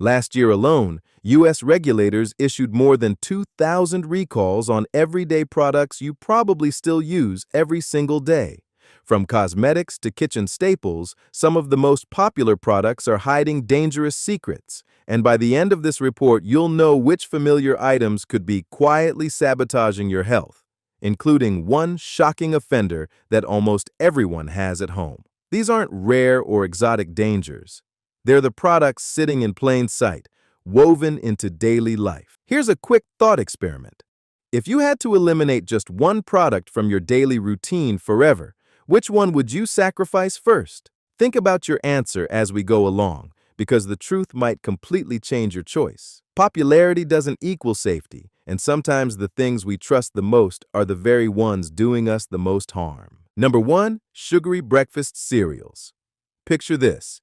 Last year alone, U.S. regulators issued more than 2,000 recalls on everyday products you probably still use every single day. From cosmetics to kitchen staples, some of the most popular products are hiding dangerous secrets. And by the end of this report, you'll know which familiar items could be quietly sabotaging your health, including one shocking offender that almost everyone has at home. These aren't rare or exotic dangers. They're the products sitting in plain sight, woven into daily life. Here's a quick thought experiment. If you had to eliminate just one product from your daily routine forever, which one would you sacrifice first? Think about your answer as we go along, because the truth might completely change your choice. Popularity doesn't equal safety, and sometimes the things we trust the most are the very ones doing us the most harm. Number 1, sugary breakfast cereals. Picture this.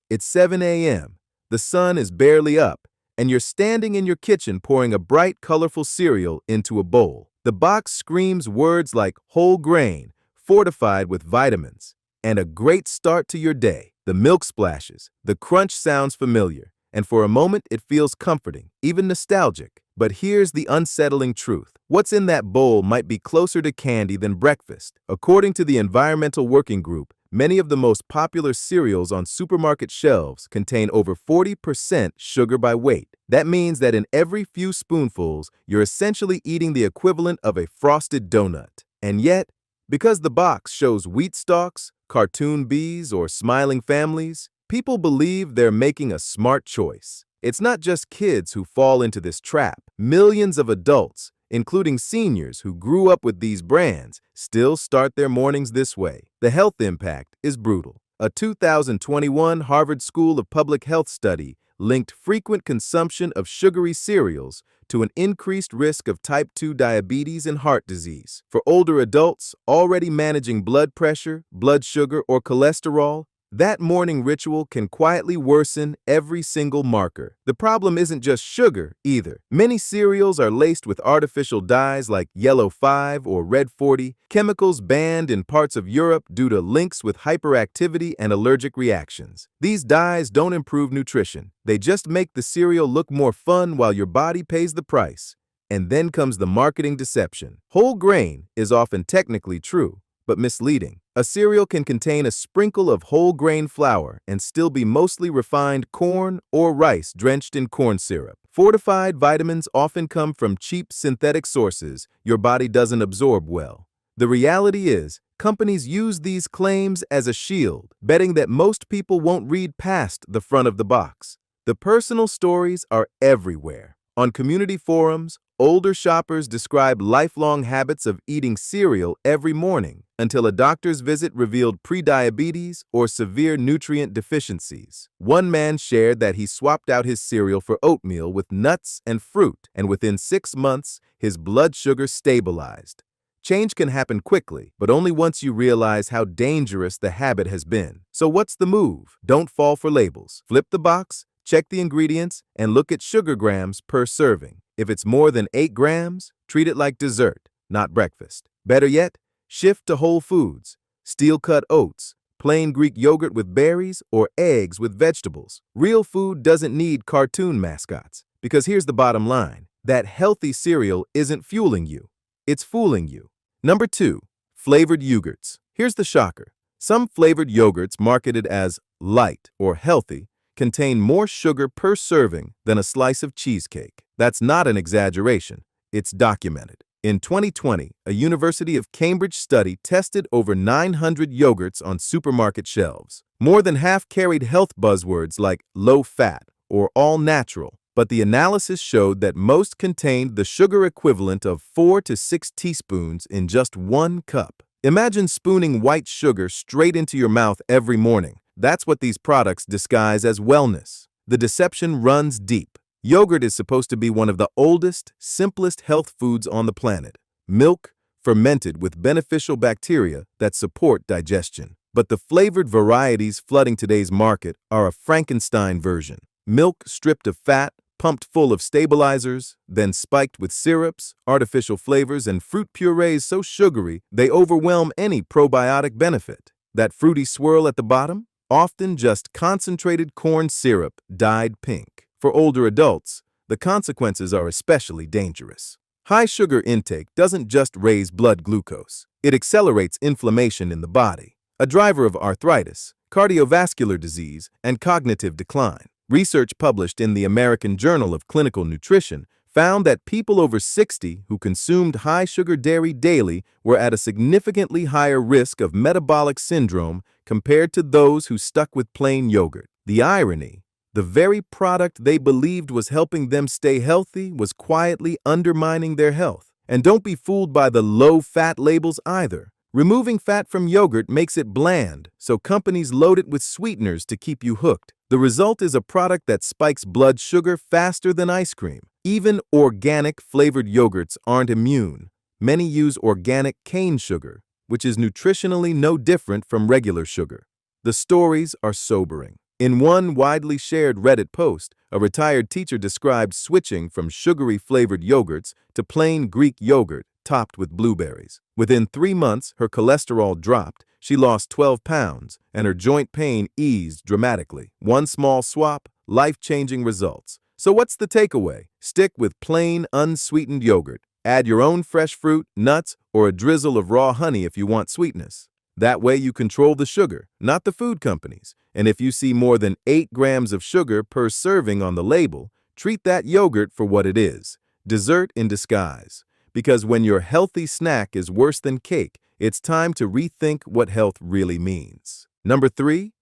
It's 7 a.m., the sun is barely up, and you're standing in your kitchen pouring a bright, colorful cereal into a bowl. The box screams words like whole grain, fortified with vitamins, and a great start to your day. The milk splashes, the crunch sounds familiar, and for a moment it feels comforting, even nostalgic. But here's the unsettling truth. What's in that bowl might be closer to candy than breakfast. According to the Environmental Working Group, many of the most popular cereals on supermarket shelves contain over 40% sugar by weight. That means that in every few spoonfuls, you're essentially eating the equivalent of a frosted donut. And yet, because the box shows wheat stalks, cartoon bees, or smiling families, people believe they're making a smart choice. It's not just kids who fall into this trap. Millions of adults, including seniors who grew up with these brands, still start their mornings this way. The health impact is brutal. A 2021 Harvard School of Public Health study linked frequent consumption of sugary cereals to an increased risk of type 2 diabetes and heart disease. For older adults already managing blood pressure, blood sugar, or cholesterol, that morning ritual can quietly worsen every single marker. The problem isn't just sugar, either. Many cereals are laced with artificial dyes like Yellow 5 or Red 40, chemicals banned in parts of Europe due to links with hyperactivity and allergic reactions. These dyes don't improve nutrition. They just make the cereal look more fun while your body pays the price. And then comes the marketing deception. Whole grain is often technically true, but misleading. A cereal can contain a sprinkle of whole grain flour and still be mostly refined corn or rice drenched in corn syrup. Fortified vitamins often come from cheap synthetic sources your body doesn't absorb well. The reality is, companies use these claims as a shield, betting that most people won't read past the front of the box. The personal stories are everywhere. On community forums, older shoppers describe lifelong habits of eating cereal every morning until a doctor's visit revealed prediabetes or severe nutrient deficiencies. One man shared that he swapped out his cereal for oatmeal with nuts and fruit, and within 6 months, his blood sugar stabilized. Change can happen quickly, but only once you realize how dangerous the habit has been. So what's the move? Don't fall for labels. Flip the box, check the ingredients, and look at sugar grams per serving. If it's more than 8 grams, treat it like dessert, not breakfast. Better yet, shift to whole foods, steel-cut oats, plain Greek yogurt with berries, or eggs with vegetables. Real food doesn't need cartoon mascots, because here's the bottom line. That healthy cereal isn't fueling you. It's fooling you. Number 2, flavored yogurts. Here's the shocker. Some flavored yogurts marketed as light or healthy contain more sugar per serving than a slice of cheesecake. That's not an exaggeration. It's documented. In 2020, a University of Cambridge study tested over 900 yogurts on supermarket shelves. More than half carried health buzzwords like low-fat or all-natural, but the analysis showed that most contained the sugar equivalent of 4 to 6 teaspoons in just 1 cup. Imagine spooning white sugar straight into your mouth every morning. That's what these products disguise as wellness. The deception runs deep. Yogurt is supposed to be one of the oldest, simplest health foods on the planet. Milk, fermented with beneficial bacteria that support digestion. But the flavored varieties flooding today's market are a Frankenstein version. Milk stripped of fat, pumped full of stabilizers, then spiked with syrups, artificial flavors, and fruit purees so sugary they overwhelm any probiotic benefit. That fruity swirl at the bottom? Often just concentrated corn syrup dyed pink. For older adults, the consequences are especially dangerous. High sugar intake doesn't just raise blood glucose. It accelerates inflammation in the body, a driver of arthritis, cardiovascular disease, and cognitive decline. Research published in the American Journal of Clinical Nutrition found that people over 60 who consumed high-sugar dairy daily were at a significantly higher risk of metabolic syndrome compared to those who stuck with plain yogurt. The irony: the very product they believed was helping them stay healthy was quietly undermining their health. And don't be fooled by the low-fat labels either. Removing fat from yogurt makes it bland, so companies load it with sweeteners to keep you hooked. The result is a product that spikes blood sugar faster than ice cream. Even organic flavored yogurts aren't immune. Many use organic cane sugar, which is nutritionally no different from regular sugar. The stories are sobering. In one widely shared Reddit post, a retired teacher described switching from sugary flavored yogurts to plain Greek yogurt topped with blueberries. Within 3 months, her cholesterol dropped, she lost 12 pounds, and her joint pain eased dramatically. One small swap, life-changing results. So what's the takeaway? Stick with plain, unsweetened yogurt. Add your own fresh fruit, nuts, or a drizzle of raw honey if you want sweetness. That way you control the sugar, not the food companies. And if you see more than 8 grams of sugar per serving on the label, treat that yogurt for what it is: dessert in disguise. Because when your healthy snack is worse than cake, it's time to rethink what health really means. Number 3,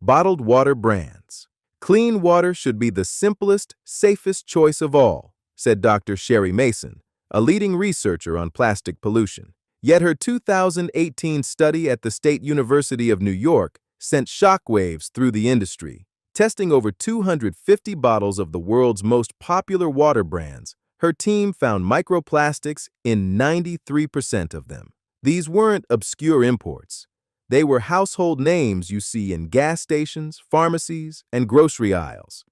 bottled water brands. Clean water should be the simplest, safest choice of all, said Dr. Sherry Mason, a leading researcher on plastic pollution. Yet her 2018 study at the State University of New York sent shockwaves through the industry. Testing over 250 bottles of the world's most popular water brands, her team found microplastics in 93% of them. These weren't obscure imports. They were household names you see in gas stations, pharmacies, and grocery aisles.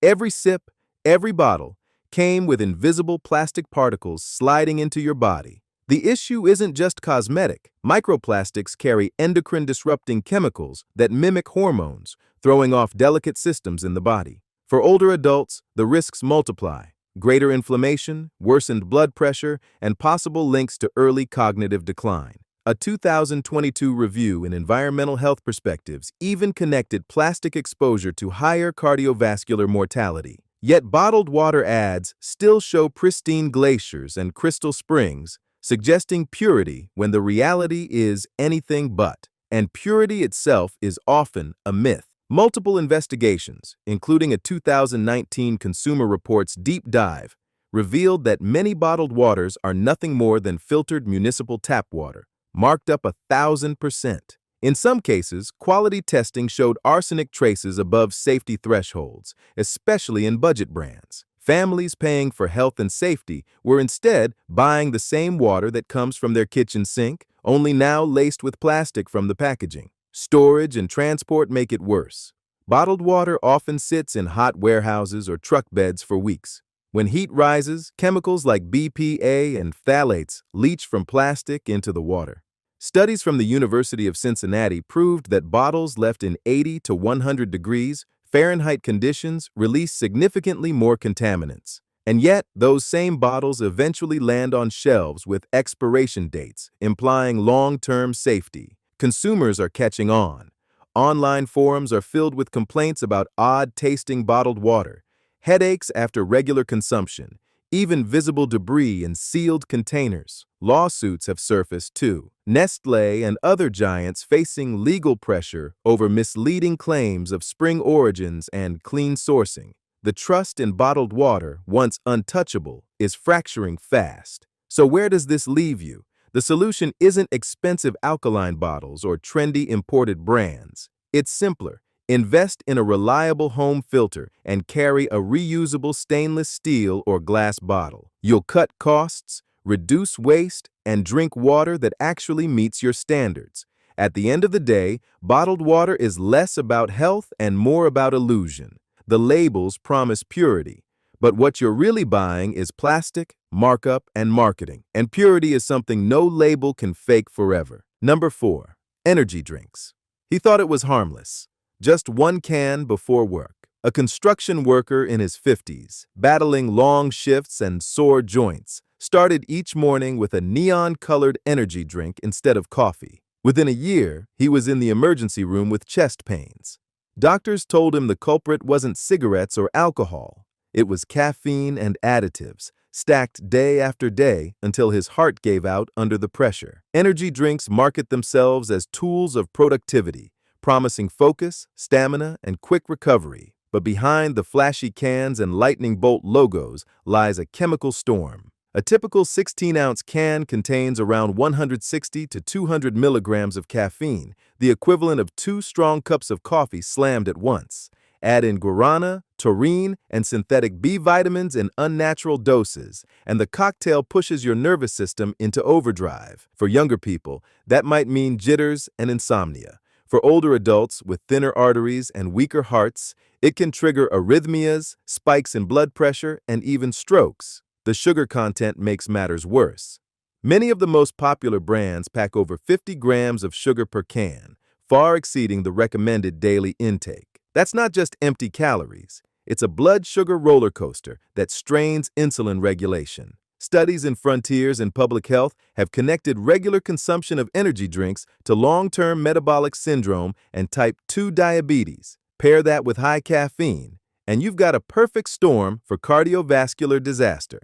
Every sip, every bottle came with invisible plastic particles sliding into your body. The issue isn't just cosmetic. Microplastics carry endocrine-disrupting chemicals that mimic hormones, throwing off delicate systems in the body. For older adults, the risks multiply: greater inflammation, worsened blood pressure, and possible links to early cognitive decline. A 2022 review in Environmental Health Perspectives even connected plastic exposure to higher cardiovascular mortality. Yet bottled water ads still show pristine glaciers and crystal springs, suggesting purity when the reality is anything but. And purity itself is often a myth. Multiple investigations, including a 2019 Consumer Reports deep dive, revealed that many bottled waters are nothing more than filtered municipal tap water, marked up 1,000%. In some cases, quality testing showed arsenic traces above safety thresholds, especially in budget brands. Families paying for health and safety were instead buying the same water that comes from their kitchen sink, only now laced with plastic from the packaging. Storage and transport make it worse. Bottled water often sits in hot warehouses or truck beds for weeks. When heat rises, chemicals like BPA and phthalates leach from plastic into the water. Studies from the University of Cincinnati proved that bottles left in 80 to 100 degrees Fahrenheit conditions release significantly more contaminants. And yet, those same bottles eventually land on shelves with expiration dates, implying long-term safety. Consumers are catching on. Online forums are filled with complaints about odd-tasting bottled water, headaches after regular consumption, even visible debris in sealed containers. Lawsuits have surfaced too. Nestlé and other giants facing legal pressure over misleading claims of spring origins and clean sourcing. The trust in bottled water, once untouchable, is fracturing fast. So where does this leave you? The solution isn't expensive alkaline bottles or trendy imported brands. It's simpler. Invest in a reliable home filter and carry a reusable stainless steel or glass bottle. You'll cut costs, reduce waste, and drink water that actually meets your standards. At the end of the day, bottled water is less about health and more about illusion. The labels promise purity, but what you're really buying is plastic, markup, and marketing. And purity is something no label can fake forever. Number 4, energy drinks. He thought it was harmless. Just one can before work. a construction worker in his 50s, battling long shifts and sore joints, started each morning with a neon-colored energy drink instead of coffee. Within a year, he was in the emergency room with chest pains. Doctors told him the culprit wasn't cigarettes or alcohol. It was caffeine and additives, stacked day after day until his heart gave out under the pressure. Energy drinks market themselves as tools of productivity, promising focus, stamina, and quick recovery. But behind the flashy cans and lightning bolt logos lies a chemical storm. A typical 16-ounce can contains around 160 to 200 milligrams of caffeine, the equivalent of 2 strong cups of coffee slammed at once. Add in guarana, taurine, and synthetic B vitamins in unnatural doses, and the cocktail pushes your nervous system into overdrive. For younger people, that might mean jitters and insomnia. For older adults with thinner arteries and weaker hearts, it can trigger arrhythmias, spikes in blood pressure, and even strokes. The sugar content makes matters worse. Many of the most popular brands pack over 50 grams of sugar per can, far exceeding the recommended daily intake. That's not just empty calories. It's a blood sugar roller coaster that strains insulin regulation. Studies in Frontiers in Public Health have connected regular consumption of energy drinks to long-term metabolic syndrome and type 2 diabetes. Pair that with high caffeine, and you've got a perfect storm for cardiovascular disaster.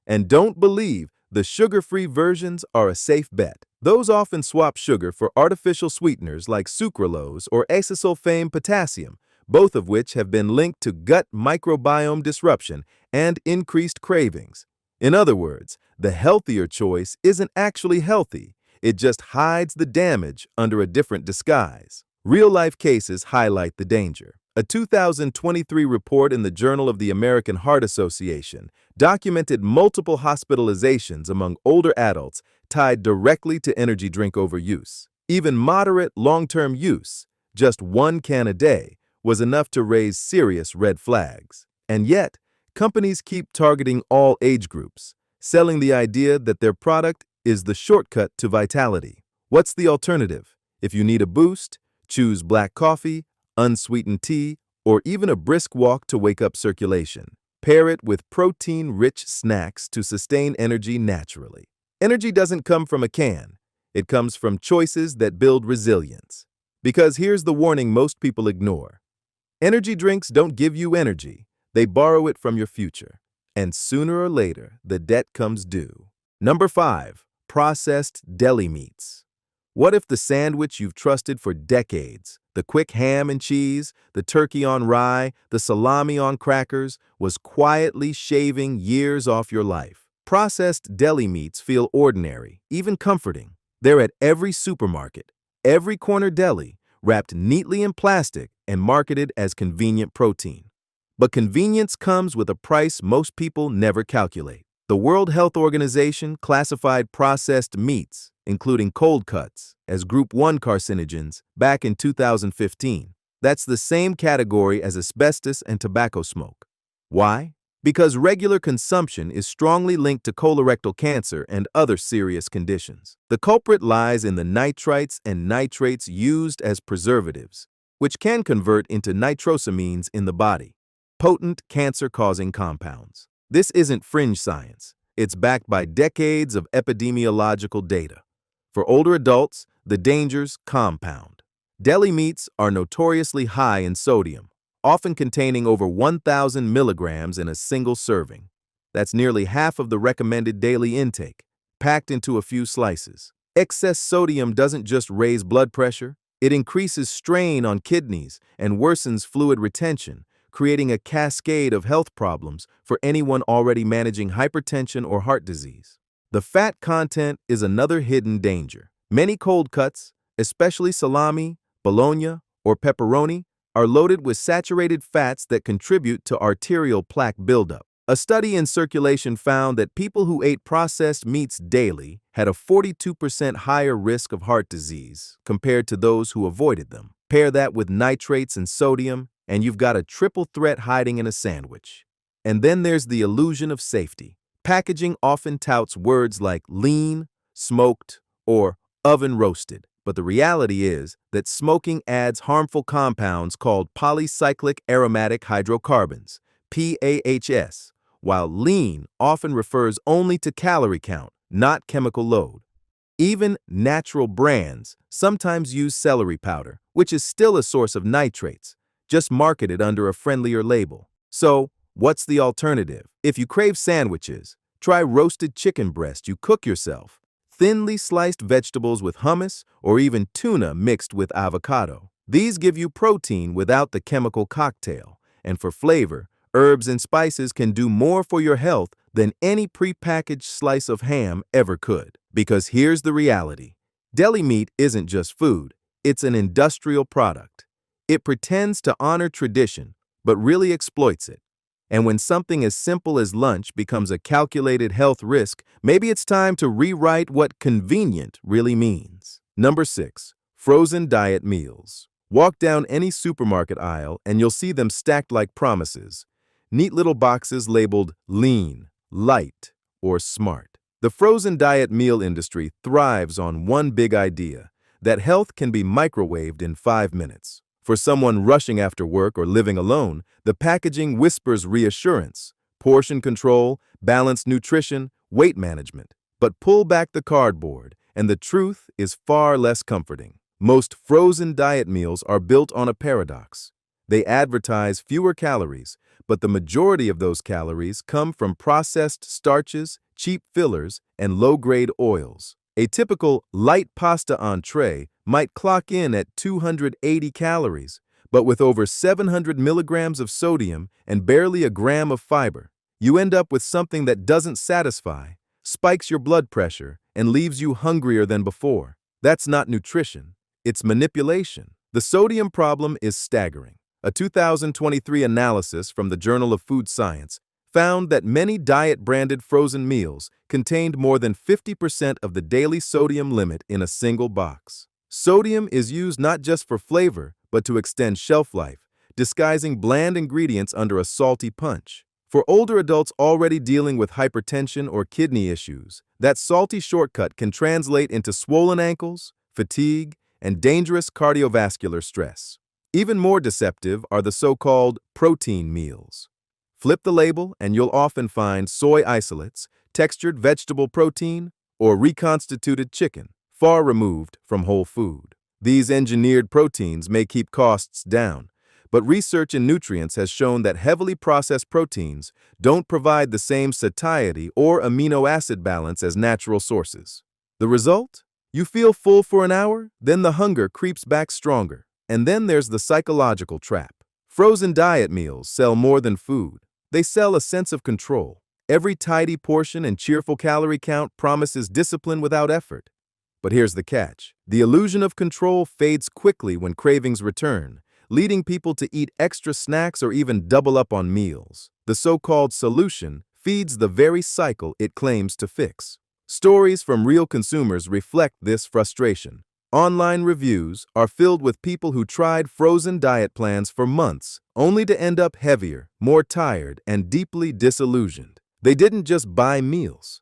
And don't believe the sugar-free versions are a safe bet. Those often swap sugar for artificial sweeteners like sucralose or acesulfame potassium, both of which have been linked to gut microbiome disruption and increased cravings. In other words, the healthier choice isn't actually healthy. It just hides the damage under a different disguise. Real-life cases highlight the danger. A 2023 report in the Journal of the American Heart Association documented multiple hospitalizations among older adults tied directly to energy drink overuse. Even moderate long-term use, just 1 can a day, was enough to raise serious red flags. And yet, companies keep targeting all age groups, selling the idea that their product is the shortcut to vitality. What's the alternative? If you need a boost, choose black coffee, unsweetened tea, or even a brisk walk to wake up circulation. Pair it with protein-rich snacks to sustain energy naturally. Energy doesn't come from a can. It comes from choices that build resilience. Because here's the warning most people ignore. Energy drinks don't give you energy. They borrow it from your future. And sooner or later, the debt comes due. Number 5. Processed deli meats. What if the sandwich you've trusted for decades, the quick ham and cheese, the turkey on rye, the salami on crackers, was quietly shaving years off your life? Processed deli meats feel ordinary, even comforting. They're at every supermarket, every corner deli, wrapped neatly in plastic and marketed as convenient protein. But convenience comes with a price most people never calculate. The World Health Organization classified processed meats, including cold cuts, as Group 1 carcinogens back in 2015. That's the same category as asbestos and tobacco smoke. Why? Because regular consumption is strongly linked to colorectal cancer and other serious conditions. The culprit lies in the nitrites and nitrates used as preservatives, which can convert into nitrosamines in the body, potent cancer-causing compounds. This isn't fringe science. It's backed by decades of epidemiological data. For older adults, the dangers compound. Deli meats are notoriously high in sodium, often containing over 1,000 milligrams in a single serving. That's nearly half of the recommended daily intake, packed into a few slices. Excess sodium doesn't just raise blood pressure, it increases strain on kidneys and worsens fluid retention, creating a cascade of health problems for anyone already managing hypertension or heart disease. The fat content is another hidden danger. Many cold cuts, especially salami, bologna, or pepperoni, are loaded with saturated fats that contribute to arterial plaque buildup. A study in Circulation found that people who ate processed meats daily had a 42% higher risk of heart disease compared to those who avoided them. Pair that with nitrates and sodium, and you've got a triple threat hiding in a sandwich. And then there's the illusion of safety. Packaging often touts words like lean, smoked, or oven roasted. But the reality is that smoking adds harmful compounds called polycyclic aromatic hydrocarbons, PAHs, while lean often refers only to calorie count, not chemical load. Even natural brands sometimes use celery powder, which is still a source of nitrates, just marketed under a friendlier label. So, what's the alternative? If you crave sandwiches, try roasted chicken breast you cook yourself, thinly sliced vegetables with hummus, or even tuna mixed with avocado. These give you protein without the chemical cocktail, and for flavor, herbs and spices can do more for your health than any prepackaged slice of ham ever could. Because here's the reality. Deli meat isn't just food, it's an industrial product. It pretends to honor tradition, but really exploits it. And when something as simple as lunch becomes a calculated health risk, maybe it's time to rewrite what convenient really means. Number 6. Frozen diet meals. Walk down any supermarket aisle and you'll see them stacked like promises. Neat little boxes labeled lean, light, or smart. The frozen diet meal industry thrives on one big idea, that health can be microwaved in 5 minutes. For someone rushing after work or living alone, the packaging whispers reassurance, portion control, balanced nutrition, weight management. But pull back the cardboard, and the truth is far less comforting. Most frozen diet meals are built on a paradox. They advertise fewer calories, but the majority of those calories come from processed starches, cheap fillers, and low-grade oils. A typical light pasta entree might clock in at 280 calories, but with over 700 milligrams of sodium and barely a gram of fiber, you end up with something that doesn't satisfy, spikes your blood pressure, and leaves you hungrier than before. That's not nutrition, it's manipulation. The sodium problem is staggering. A 2023 analysis from the Journal of Food Science found that many diet-branded frozen meals contained more than 50% of the daily sodium limit in a single box. Sodium is used not just for flavor, but to extend shelf life, disguising bland ingredients under a salty punch. For older adults already dealing with hypertension or kidney issues, that salty shortcut can translate into swollen ankles, fatigue, and dangerous cardiovascular stress. Even more deceptive are the so-called protein meals. Flip the label and you'll often find soy isolates, textured vegetable protein, or reconstituted chicken, far removed from whole food. These engineered proteins may keep costs down, but research in nutrients has shown that heavily processed proteins don't provide the same satiety or amino acid balance as natural sources. The result? You feel full for an hour, then the hunger creeps back stronger. And then there's the psychological trap. Frozen diet meals sell more than food. They sell a sense of control. Every tidy portion and cheerful calorie count promises discipline without effort. But here's the catch. The illusion of control fades quickly when cravings return, leading people to eat extra snacks or even double up on meals. The so-called solution feeds the very cycle it claims to fix. Stories from real consumers reflect this frustration. Online reviews are filled with people who tried frozen diet plans for months, only to end up heavier, more tired, and deeply disillusioned. They didn't just buy meals.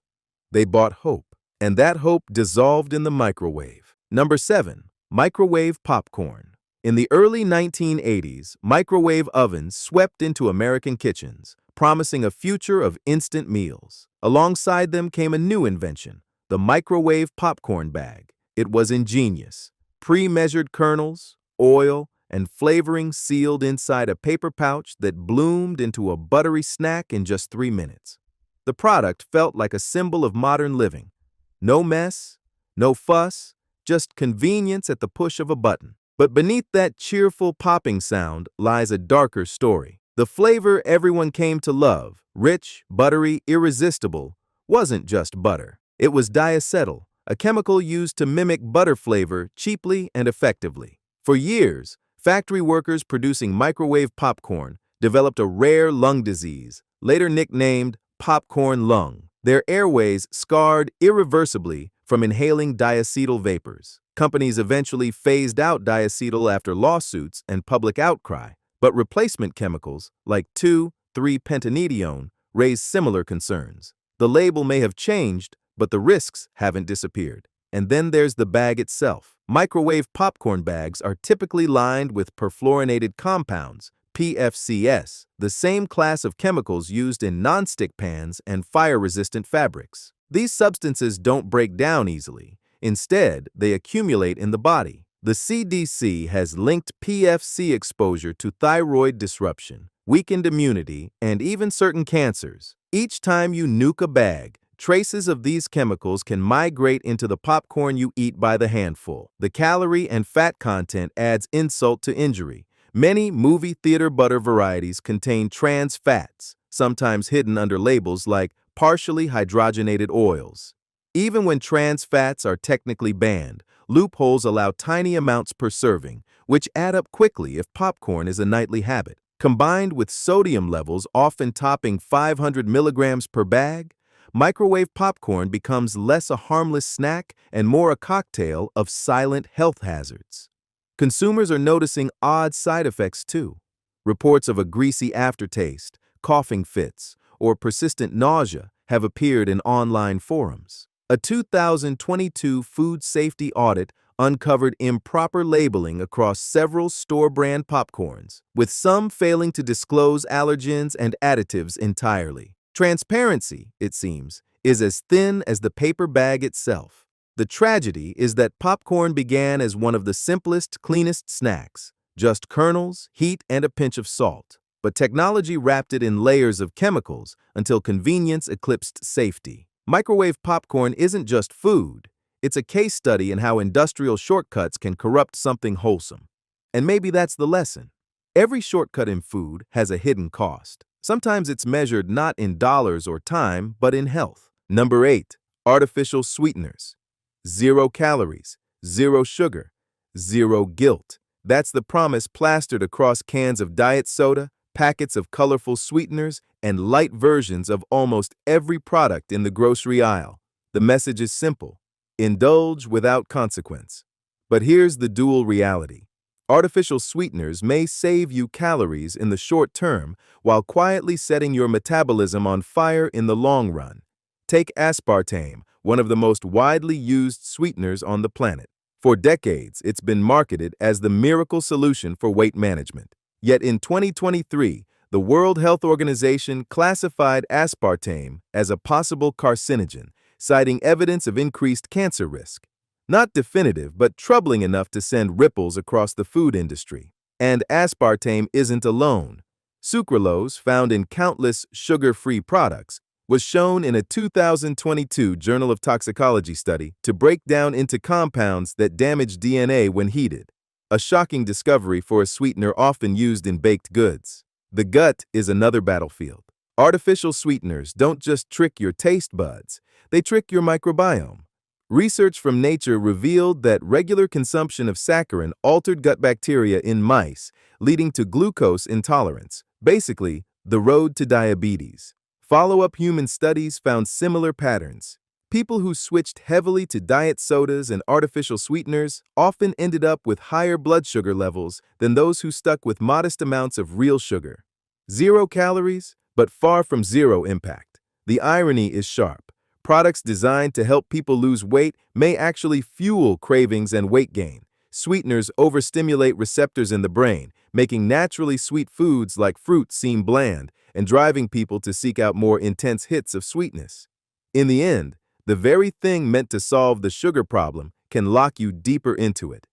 They bought hope, and that hope dissolved in the microwave. Number 7. Microwave popcorn. In the early 1980s, microwave ovens swept into American kitchens, promising a future of instant meals. Alongside them came a new invention, the microwave popcorn bag. It was ingenious. Pre-measured kernels, oil, and flavoring sealed inside a paper pouch that bloomed into a buttery snack in just 3 minutes. The product felt like a symbol of modern living. No mess, no fuss, just convenience at the push of a button. But beneath that cheerful popping sound lies a darker story. The flavor everyone came to love, rich, buttery, irresistible, wasn't just butter. It was diacetyl, a chemical used to mimic butter flavor cheaply and effectively. For years, factory workers producing microwave popcorn developed a rare lung disease, later nicknamed popcorn lung. Their airways scarred irreversibly from inhaling diacetyl vapors. Companies eventually phased out diacetyl after lawsuits and public outcry, but replacement chemicals like 2,3-pentanedione raised similar concerns. The label may have changed, but the risks haven't disappeared. And then there's the bag itself. Microwave popcorn bags are typically lined with perfluorinated compounds, PFCS, the same class of chemicals used in nonstick pans and fire-resistant fabrics. These substances don't break down easily. Instead, they accumulate in the body. The CDC has linked PFC exposure to thyroid disruption, weakened immunity, and even certain cancers. Each time you nuke a bag, traces of these chemicals can migrate into the popcorn you eat by the handful. The calorie and fat content adds insult to injury. Many movie theater butter varieties contain trans fats, sometimes hidden under labels like partially hydrogenated oils. Even when trans fats are technically banned, loopholes allow tiny amounts per serving, which add up quickly if popcorn is a nightly habit. Combined with sodium levels often topping 500 milligrams per bag, microwave popcorn becomes less a harmless snack and more a cocktail of silent health hazards. Consumers are noticing odd side effects too. Reports of a greasy aftertaste, coughing fits, or persistent nausea have appeared in online forums. A 2022 food safety audit uncovered improper labeling across several store-brand popcorns, with some failing to disclose allergens and additives entirely. Transparency, it seems, is as thin as the paper bag itself. The tragedy is that popcorn began as one of the simplest, cleanest snacks, just kernels, heat, and a pinch of salt. But technology wrapped it in layers of chemicals until convenience eclipsed safety. Microwave popcorn isn't just food, it's a case study in how industrial shortcuts can corrupt something wholesome. And maybe that's the lesson. Every shortcut in food has a hidden cost. Sometimes it's measured not in dollars or time, but in health. Number 8, artificial sweeteners. 0 calories, 0 sugar, 0 guilt. That's the promise plastered across cans of diet soda, packets of colorful sweeteners, and light versions of almost every product in the grocery aisle. The message is simple: indulge without consequence. But here's the dual reality. Artificial sweeteners may save you calories in the short term while quietly setting your metabolism on fire in the long run. Take aspartame, one of the most widely used sweeteners on the planet. For decades, it's been marketed as the miracle solution for weight management. Yet in 2023, the World Health Organization classified aspartame as a possible carcinogen, citing evidence of increased cancer risk. Not definitive, but troubling enough to send ripples across the food industry. And aspartame isn't alone. Sucralose, found in countless sugar-free products, was shown in a 2022 Journal of Toxicology study to break down into compounds that damage DNA when heated. A shocking discovery for a sweetener often used in baked goods. The gut is another battlefield. Artificial sweeteners don't just trick your taste buds, they trick your microbiome. Research from Nature revealed that regular consumption of saccharin altered gut bacteria in mice, leading to glucose intolerance, basically the road to diabetes. Follow-up human studies found similar patterns. People who switched heavily to diet sodas and artificial sweeteners often ended up with higher blood sugar levels than those who stuck with modest amounts of real sugar. 0 calories, but far from zero impact. The irony is sharp. Products designed to help people lose weight may actually fuel cravings and weight gain. Sweeteners overstimulate receptors in the brain, making naturally sweet foods like fruit seem bland and driving people to seek out more intense hits of sweetness. In the end, the very thing meant to solve the sugar problem can lock you deeper into it.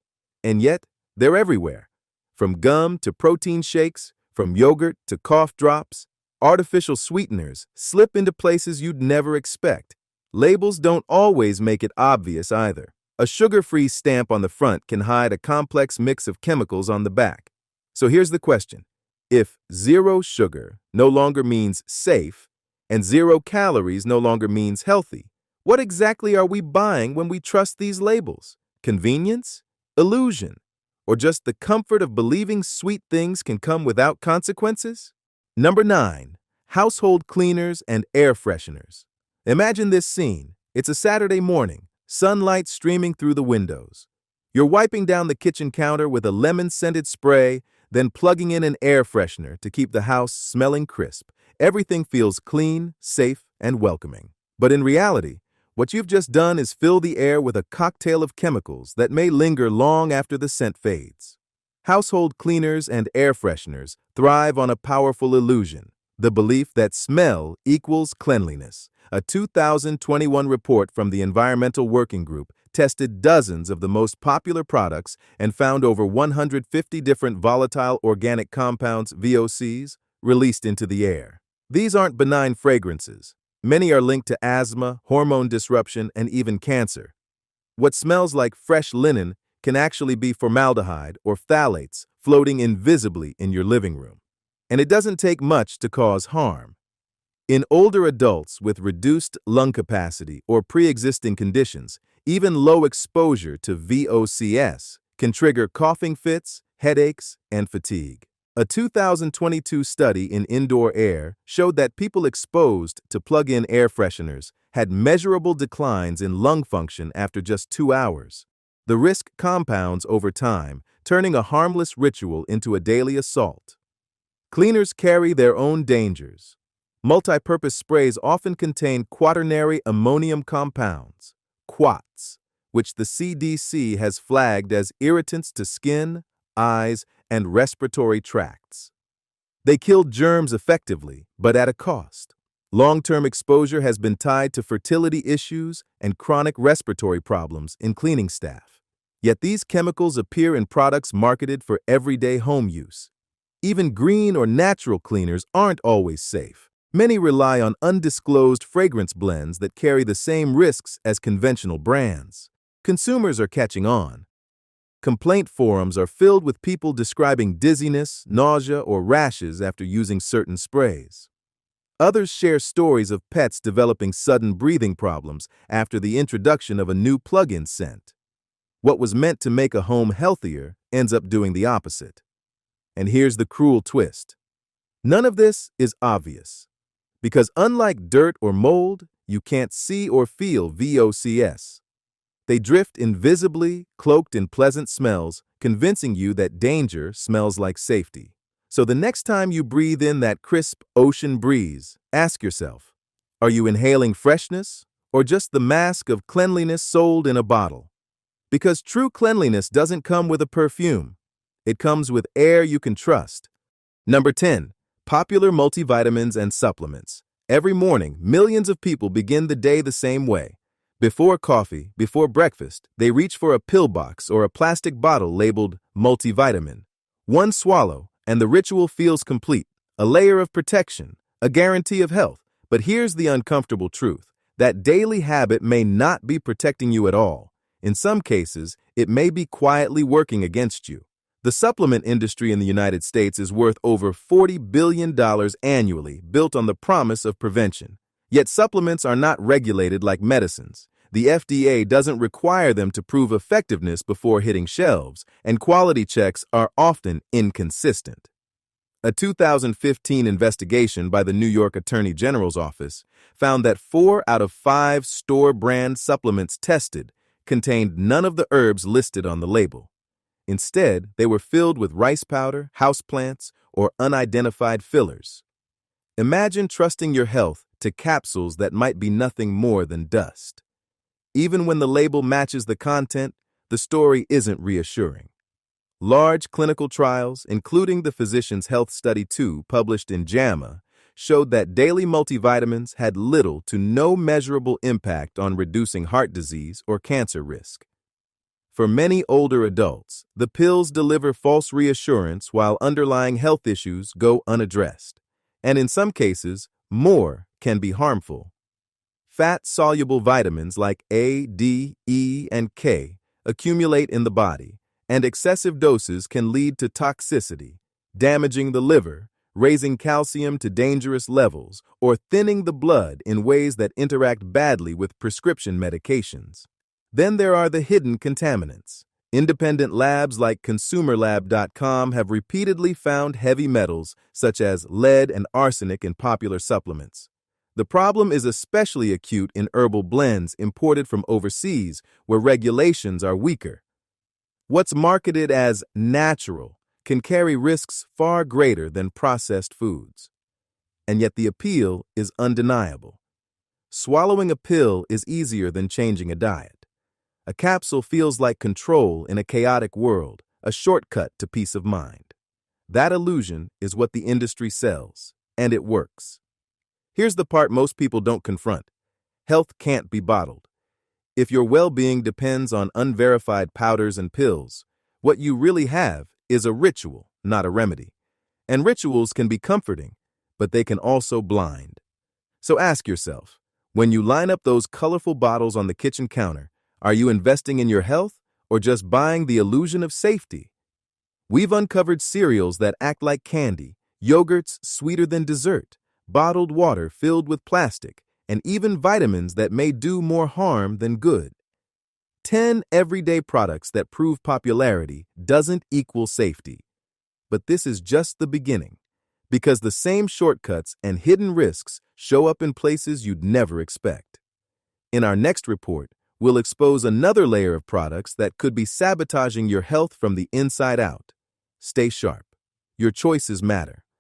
And yet, they're everywhere. From gum to protein shakes, from yogurt to cough drops, artificial sweeteners slip into places you'd never expect. Labels don't always make it obvious either. A sugar-free stamp on the front can hide a complex mix of chemicals on the back. So here's the question. If 0 sugar no longer means safe, and 0 calories no longer means healthy, what exactly are we buying when we trust these labels? Convenience? Illusion? Or just the comfort of believing sweet things can come without consequences? Number 9. Household cleaners and air fresheners. Imagine this scene. It's a Saturday morning, sunlight streaming through the windows. You're wiping down the kitchen counter with a lemon-scented spray, then plugging in an air freshener to keep the house smelling crisp. Everything feels clean, safe, and welcoming. But in reality, What you've just done is fill the air with a cocktail of chemicals that may linger long after the scent fades. Household cleaners and air fresheners thrive on a powerful illusion, the belief that smell equals cleanliness. A 2021 report from the Environmental Working Group tested dozens of the most popular products and found over 150 different volatile organic compounds, VOCs, released into the air. These aren't benign fragrances. Many are linked to asthma, hormone disruption, and even cancer. What smells like fresh linen can actually be formaldehyde or phthalates floating invisibly in your living room. And it doesn't take much to cause harm. In older adults with reduced lung capacity or pre-existing conditions, even low exposure to VOCs can trigger coughing fits, headaches, and fatigue. A 2022 study in indoor air showed that people exposed to plug-in air fresheners had measurable declines in lung function after just 2 hours. The risk compounds over time, turning a harmless ritual into a daily assault. Cleaners carry their own dangers. Multi-purpose sprays often contain quaternary ammonium compounds, quats, which the CDC has flagged as irritants to skin, eyes, and respiratory tracts. They kill germs effectively, but at a cost. Long-term exposure has been tied to fertility issues and chronic respiratory problems in cleaning staff. Yet these chemicals appear in products marketed for everyday home use. Even green or natural cleaners aren't always safe. Many rely on undisclosed fragrance blends that carry the same risks as conventional brands. Consumers are catching on. Complaint forums are filled with people describing dizziness, nausea, or rashes after using certain sprays. Others share stories of pets developing sudden breathing problems after the introduction of a new plug-in scent. What was meant to make a home healthier ends up doing the opposite. And here's the cruel twist. None of this is obvious, because unlike dirt or mold, you can't see or feel VOCs. They drift invisibly, cloaked in pleasant smells, convincing you that danger smells like safety. So the next time you breathe in that crisp ocean breeze, ask yourself, are you inhaling freshness or just the mask of cleanliness sold in a bottle? Because true cleanliness doesn't come with a perfume. It comes with air you can trust. Number 10. Popular multivitamins and supplements. Every morning, millions of people begin the day the same way. Before coffee, before breakfast, they reach for a pill box or a plastic bottle labeled multivitamin. One swallow, and the ritual feels complete. A layer of protection, a guarantee of health. But here's the uncomfortable truth. That daily habit may not be protecting you at all. In some cases, it may be quietly working against you. The supplement industry in the United States is worth over $40 billion annually, built on the promise of prevention. Yet supplements are not regulated like medicines. The FDA doesn't require them to prove effectiveness before hitting shelves, and quality checks are often inconsistent. A 2015 investigation by the New York Attorney General's office found that 4 out of 5 store-brand supplements tested contained none of the herbs listed on the label. Instead, they were filled with rice powder, houseplants, or unidentified fillers. Imagine trusting your health to capsules that might be nothing more than dust. Even when the label matches the content, the story isn't reassuring. Large clinical trials, including the Physician's Health Study 2 published in JAMA, showed that daily multivitamins had little to no measurable impact on reducing heart disease or cancer risk. For many older adults, the pills deliver false reassurance while underlying health issues go unaddressed. And in some cases, more can be harmful. Fat-soluble vitamins like A, D, E, and K accumulate in the body, and excessive doses can lead to toxicity, damaging the liver, raising calcium to dangerous levels, or thinning the blood in ways that interact badly with prescription medications. Then there are the hidden contaminants. Independent labs like ConsumerLab.com have repeatedly found heavy metals such as lead and arsenic in popular supplements. The problem is especially acute in herbal blends imported from overseas, where regulations are weaker. What's marketed as natural can carry risks far greater than processed foods. And yet the appeal is undeniable. Swallowing a pill is easier than changing a diet. A capsule feels like control in a chaotic world, a shortcut to peace of mind. That illusion is what the industry sells, and it works. Here's the part most people don't confront. Health can't be bottled. If your well-being depends on unverified powders and pills, what you really have is a ritual, not a remedy. And rituals can be comforting, but they can also blind. So ask yourself, when you line up those colorful bottles on the kitchen counter, are you investing in your health or just buying the illusion of safety? We've uncovered cereals that act like candy, yogurts sweeter than dessert, bottled water filled with plastic, and even vitamins that may do more harm than good. 10 everyday products that prove popularity doesn't equal safety. But this is just the beginning, because the same shortcuts and hidden risks show up in places you'd never expect. In our next report, we'll expose another layer of products that could be sabotaging your health from the inside out. Stay sharp. Your choices matter.